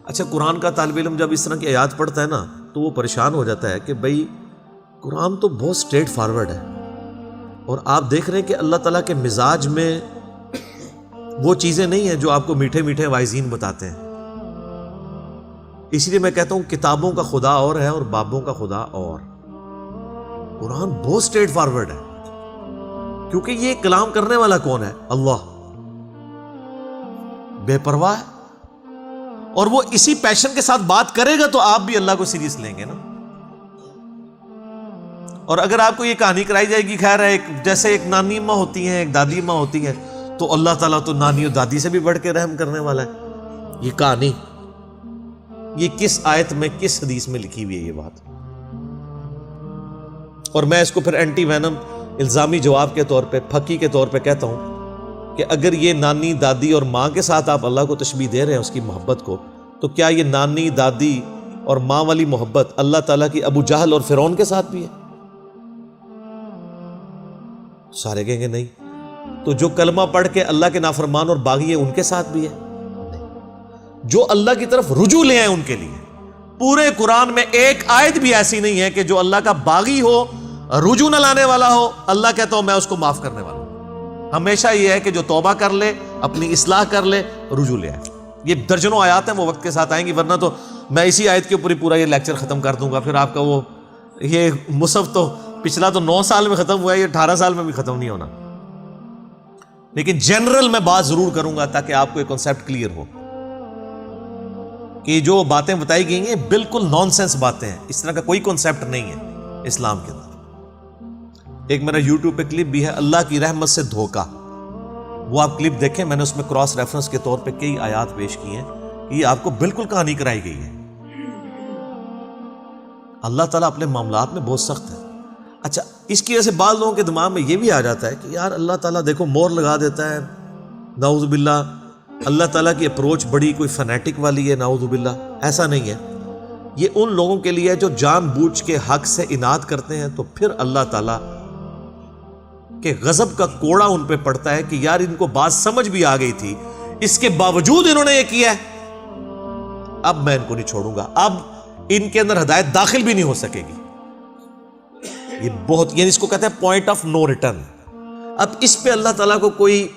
اچھا قرآن کا طالب علم جب اس طرح کی آیات پڑھتا ہے نا تو وہ پریشان ہو جاتا ہے کہ بھئی قرآن تو بہت سٹریٹ فارورڈ ہے، اور آپ دیکھ رہے ہیں کہ اللہ تعالیٰ کے مزاج میں وہ چیزیں نہیں ہیں جو آپ کو میٹھے میٹھے واعظین بتاتے ہیں۔ اس لیے میں کہتا ہوں کتابوں کا خدا اور ہے اور بابوں کا خدا اور۔ قرآن بہت سٹریٹ فارورڈ ہے، کیونکہ یہ کلام کرنے والا کون ہے؟ اللہ، بے پرواہ ہے، اور وہ اسی پیشن کے ساتھ بات کرے گا تو آپ بھی اللہ کو سیریس لیں گے نا۔ اور اگر آپ کو یہ کہانی کرائی جائے گی، خیر ہے، جیسے ایک نانی ماں ہوتی ہیں، ایک دادی ماں ہوتی ہیں، تو اللہ تعالیٰ تو نانی اور دادی سے بھی بڑھ کے رحم کرنے والا ہے۔ یہ کہانی یہ کس آیت میں، کس حدیث میں لکھی ہوئی ہے یہ بات؟ اور میں اس کو پھر اینٹی وینم الزامی جواب کے طور پہ، پھکی کے طور پہ کہتا ہوں کہ اگر یہ نانی دادی اور ماں کے ساتھ آپ اللہ کو تشبیہ دے رہے ہیں اس کی محبت کو، تو کیا یہ نانی دادی اور ماں والی محبت اللہ تعالیٰ کی ابو جہل اور فرعون کے ساتھ بھی ہے؟ سارے کہیں گے نہیں۔ تو جو کلمہ پڑھ کے اللہ کے نافرمان اور باغی ہیں ان کے ساتھ بھی ہے؟ جو اللہ کی طرف رجوع لے آئے ان کے لیے۔ پورے قرآن میں ایک آیت بھی ایسی نہیں ہے کہ جو اللہ کا باغی ہو، رجوع نہ لانے والا ہو، اللہ کہتا ہوں میں اس کو معاف کرنے والا ہوں۔ ہمیشہ یہ ہے کہ جو توبہ کر لے، اپنی اصلاح کر لے، رجوع لے آئے۔ یہ درجنوں آیات ہیں، وہ وقت کے ساتھ آئیں گی، ورنہ تو میں اسی آیت کے اوپر ہی پورا یہ لیکچر ختم کر دوں گا، پھر آپ کا وہ یہ مصحف تو پچھلا تو 9 سال میں ختم ہوا ہے، یہ 18 سال میں بھی ختم نہیں ہونا۔ لیکن جنرل میں بات ضرور کروں گا تاکہ آپ کو ایک کنسیپٹ کلیئر ہو کہ جو باتیں بتائی گئی ہیں بالکل نان سینس باتیں ہیں، اس طرح کا کوئی کنسیپٹ نہیں ہے اسلام کے اندر۔ ایک میرا یوٹیوب پہ کلپ بھی ہے، اللہ کی رحمت سے دھوکہ، وہ آپ کلپ دیکھیں، میں نے اس میں کراس ریفرنس کے طور پہ کئی آیات پیش کی ہیں، یہ آپ کو بالکل کہانی کرائی گئی ہے۔ اللہ تعالیٰ اپنے معاملات میں بہت سخت ہے۔ اچھا، اس کی وجہ سے بعض لوگوں کے دماغ میں یہ بھی آ جاتا ہے کہ یار اللہ تعالیٰ دیکھو مور لگا دیتا ہے، نعوذ باللہ اللہ تعالیٰ کی اپروچ بڑی کوئی فنیٹک والی ہے، نعوذ باللہ۔ ایسا نہیں ہے، یہ ان لوگوں کے لیے جو جان بوجھ کے حق سے اناد کرتے ہیں، تو پھر اللہ تعالیٰ کہ غضب کا کوڑا ان پہ پڑتا ہے کہ یار ان کو بات سمجھ بھی آ گئی تھی، اس کے باوجود انہوں نے یہ کیا ہے، اب میں ان کو نہیں چھوڑوں گا، اب ان کے اندر ہدایت داخل بھی نہیں ہو سکے گی۔ یہ بہت، یعنی اس کو کہتے ہیں پوائنٹ آف نو ریٹرن۔ اب اس پہ اللہ تعالیٰ کو کوئی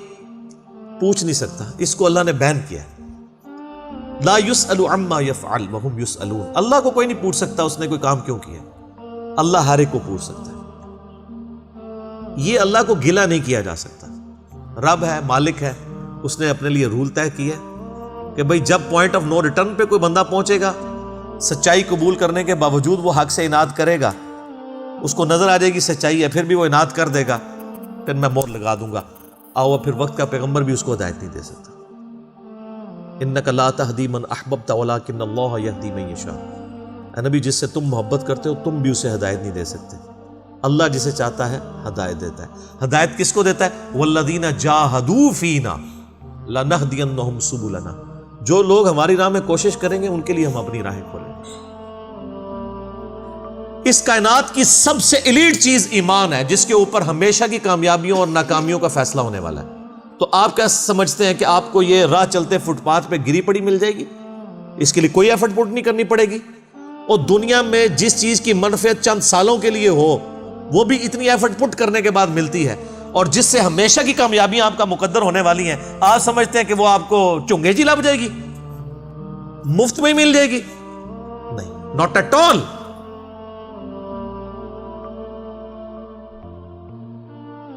پوچھ نہیں سکتا، اس کو اللہ نے بین کیا ہے۔ لا يسأل عما يفعل وهم يسألون، اللہ کو کوئی نہیں پوچھ سکتا اس نے کوئی کام کیوں کیا، اللہ ہر ایک کو پوچھ سکتا ہے۔ یہ اللہ کو گلہ نہیں کیا جا سکتا، رب ہے، مالک ہے، اس نے اپنے لیے رول طے کیا ہے کہ بھئی جب پوائنٹ آف نو ریٹرن پہ کوئی بندہ پہنچے گا، سچائی قبول کرنے کے باوجود وہ حق سے اناد کرے گا، اس کو نظر آ جائے گی سچائی ہے، پھر بھی وہ اناد کر دے گا، پھر میں مور لگا دوں گا، آؤ پھر وقت کا پیغمبر بھی اس کو ہدایت نہیں دے سکتا۔ انک لا تہدی من احببت ولکن اللہ یہدی من یشاء، اے نبی جس سے تم محبت کرتے ہو تم بھی اسے ہدایت نہیں دے سکتے، اللہ جسے چاہتا ہے ہدایت دیتا ہے۔ ہدایت کس کو دیتا ہے؟ والذین جاہدوا فینا لنہدینہم سبلنا، جو لوگ ہماری راہ میں کوشش کریں گے ان کے لیے ہم اپنی راہیں کھولیں گے۔ اس کائنات کی سب سے ایلیٹ چیز ایمان ہے، جس کے اوپر ہمیشہ کی کامیابیوں اور ناکامیوں کا فیصلہ ہونے والا ہے۔ تو آپ کیا سمجھتے ہیں کہ آپ کو یہ راہ چلتے فٹ پاتھ پہ گری پڑی مل جائے گی؟ اس کے لیے کوئی ایفرٹ پٹ نہیں کرنی پڑے گی، اور دنیا میں جس چیز کی منفعت چند سالوں کے لیے ہو وہ بھی اتنی ایفرٹ پٹ کرنے کے بعد ملتی ہے، اور جس سے ہمیشہ کی کامیابیاں آپ کا مقدر ہونے والی ہیں، آپ سمجھتے ہیں کہ وہ آپ کو چنگے جی لگ جائے گی، مفت میں ہی مل جائے گی؟ نہیں، ناٹ ایٹ آل۔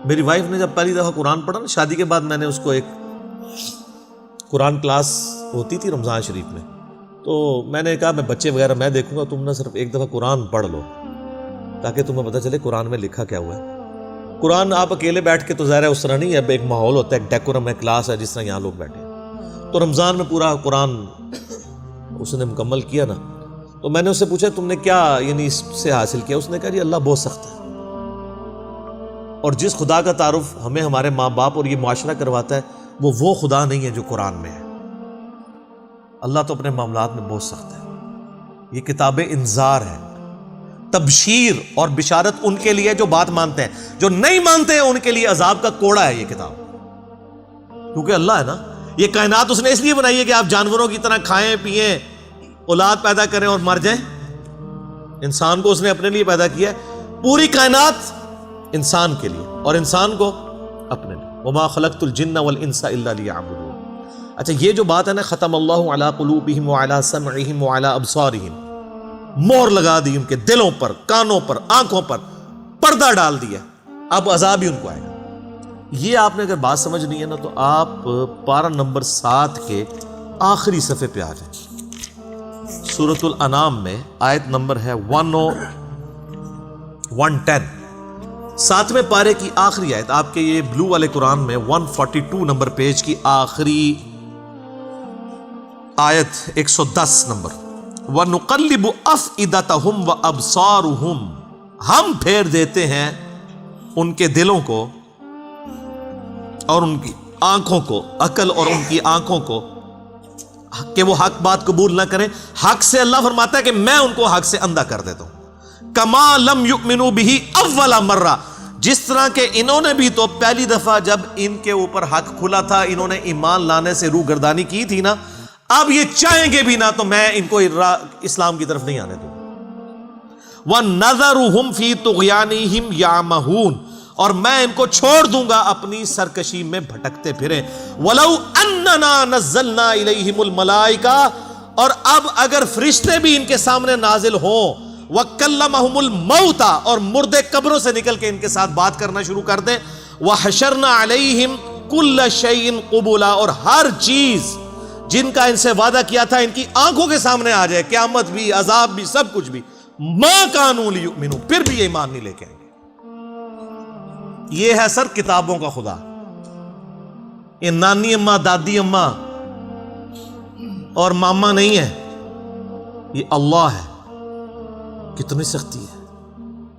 میری وائف نے جب پہلی دفعہ قرآن پڑھا نا شادی کے بعد، میں نے اس کو ایک قرآن کلاس ہوتی تھی رمضان شریف میں، تو میں نے کہا میں بچے وغیرہ میں دیکھوں گا، تم نہ صرف ایک دفعہ قرآن پڑھ لو تاکہ تمہیں پتہ چلے قرآن میں لکھا کیا ہوا ہے۔ قرآن آپ اکیلے بیٹھ کے تو ظاہر ہے اس طرح نہیں ہے، ایک ماحول ہوتا ہے، ایک ڈیکورم ہے، کلاس ہے، جس طرح یہاں لوگ بیٹھے ہیں۔ تو رمضان میں پورا قرآن اس نے مکمل کیا نا، تو میں نے اس سے پوچھا تم نے کیا یعنی اس سے حاصل کیا؟ اس نے کہا جی اللہ بہت سخت ہے، اور جس خدا کا تعارف ہمیں ہمارے ماں باپ اور یہ معاشرہ کرواتا ہے وہ خدا نہیں ہے جو قرآن میں ہے۔ اللہ تو اپنے معاملات میں بہت سخت ہے۔ یہ کتاب انذار ہے، تبشیر اور بشارت ان کے لیے جو بات مانتے ہیں، جو نہیں مانتے ہیں ان کے لیے عذاب کا کوڑا ہے یہ کتاب، کیونکہ اللہ ہے نا، یہ کائنات اس نے اس لیے بنائی ہے کہ آپ جانوروں کی طرح کھائیں پیئیں اولاد پیدا کریں اور مر جائیں؟ انسان کو اس نے اپنے لیے پیدا کیا ہے، پوری کائنات انسان کے لیے اور انسان کو اپنے لیے۔ وما خلقت الجن والانس الا لیعبدون۔ اچھا یہ جو بات ہے نا، ختم اللہ علی قلوبہم وعلی سمعہم وعلی ابصارہم، مہر لگا دی ان کے دلوں پر، کانوں پر، آنکھوں پر، پردہ ڈال دیا، اب عذاب ہی ان کو آئے گا۔ یہ آپ نے اگر بات سمجھنی ہے نا تو آپ پارہ نمبر 7 کے آخری صفحے پہ آ جائیں۔ سورۃ الانعام میں آیت نمبر ہے 110، 7ویں پارے کی آخری آیت، آپ کے یہ بلو والے قرآن میں 142 نمبر پیج کی آخری آیت 110 نمبر۔ وَنُقَلِّبُ أَفْئِدَتَهُمْ وَأَبْصَارُهُمْ، ہم پھیر دیتے ہیں ان کے دلوں کو اور ان کی آنکھوں کو، عقل اور ان کی آنکھوں کو، کہ وہ حق بات قبول نہ کریں۔ حق سے اللہ فرماتا ہے کہ میں ان کو حق سے اندھا کر دیتا ہوں۔ کما لم یؤمنوا بہ اول مرہ، جس طرح کہ انہوں نے بھی تو پہلی دفعہ جب ان کے اوپر حق کھلا تھا انہوں نے ایمان لانے سے روح گردانی کی تھی نا، اب یہ چاہیں گے بھی نہ تو میں ان کو اسلام کی طرف نہیں آنے دوں۔ وَنَذَرُهُمْ فِي طُغْيَانِهِمْ يَعْمَهُونَ، اور میں ان کو چھوڑ دوں گا اپنی سرکشی میں بھٹکتے پھریں۔ وَلَوْ أَنَّنَا نَزَّلْنَا إِلَيْهِمُ الْمَلَائِكَةَ، اور اب اگر فرشتے بھی ان کے سامنے نازل ہوں، وَكَلَّمَهُمُ الْمَوْتَى، اور مردے قبروں سے نکل کے ان کے ساتھ بات کرنا شروع کر دیں، وَحَشَرْنَا عَلَيْهِمْ كُلَّ شَيْءٍ قُبُلًا، اور ہر چیز جن کا ان سے وعدہ کیا تھا ان کی آنکھوں کے سامنے آ جائے، قیامت بھی، عذاب بھی، سب کچھ بھی، مَا كَانُوا لِيُؤْمِنُوا، پھر بھی یہ ایمان نہیں لے کے آئیں گے۔ یہ ہے سر کتابوں کا خدا، یہ نانی اماں، دادی اماں اور ماما نہیں ہے، یہ اللہ ہے۔ کتنی سختی ہے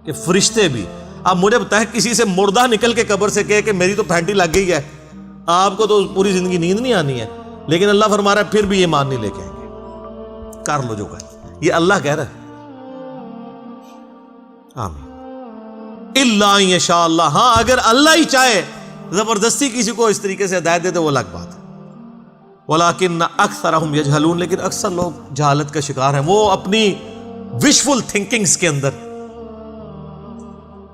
کہ فرشتے بھی، اب مجھے بتائیں کسی سے مردہ نکل کے قبر سے کہے کہ میری تو پھینٹی لگ گئی ہے، آپ کو تو پوری زندگی نیند نہیں آنی ہے، لیکن اللہ فرما رہا ہے پھر بھی یہ مان نہیں لے کے آئیں گے، کر لو جو کہے، یہ اللہ کہہ رہا ہے۔ آمین۔ الا ان یشاء اللہ، ہاں اگر اللہ ہی چاہے زبردستی کسی کو اس طریقے سے ہدایت دے دے وہ الگ بات ہے۔ ولکن اکثرهم یجہلون، لیکن اکثر لوگ جہالت کا شکار ہیں، وہ اپنی وشفل تھنکنگز کے اندر،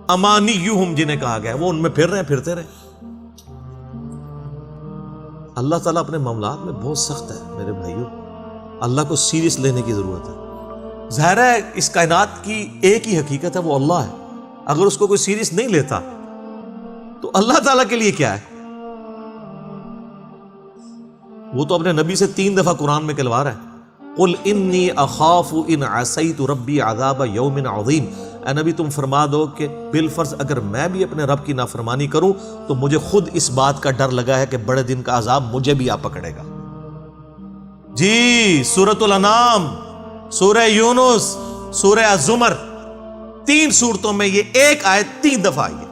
امانیہم جنہیں کہا گیا ہے، وہ ان میں پھر رہے ہیں، پھرتے رہے۔ اللہ تعالیٰ اپنے معاملات میں بہت سخت ہے میرے بھائیوں، اللہ کو سیریس لینے کی ضرورت ہے۔ ظاہر ہے اس کائنات کی ایک ہی حقیقت ہے، وہ اللہ ہے، اگر اس کو کوئی سیریس نہیں لیتا تو اللہ تعالیٰ کے لیے کیا ہے؟ وہ تو اپنے نبی سے 3 دفعہ قرآن میں کہلوا رہا ہے، قل انی اخاف ان عصیت ربی عذاب یوم عظیم، اے نبی تم فرما دو کہ بالفرض اگر میں بھی اپنے رب کی نافرمانی کروں تو مجھے خود اس بات کا ڈر لگا ہے کہ بڑے دن کا عذاب مجھے بھی آ پکڑے گا۔ جی سورۃ الانعام، سورہ یونس، سورہ الزمر، 3 سورتوں میں یہ ایک آیت 3 دفعہ آئی ہے۔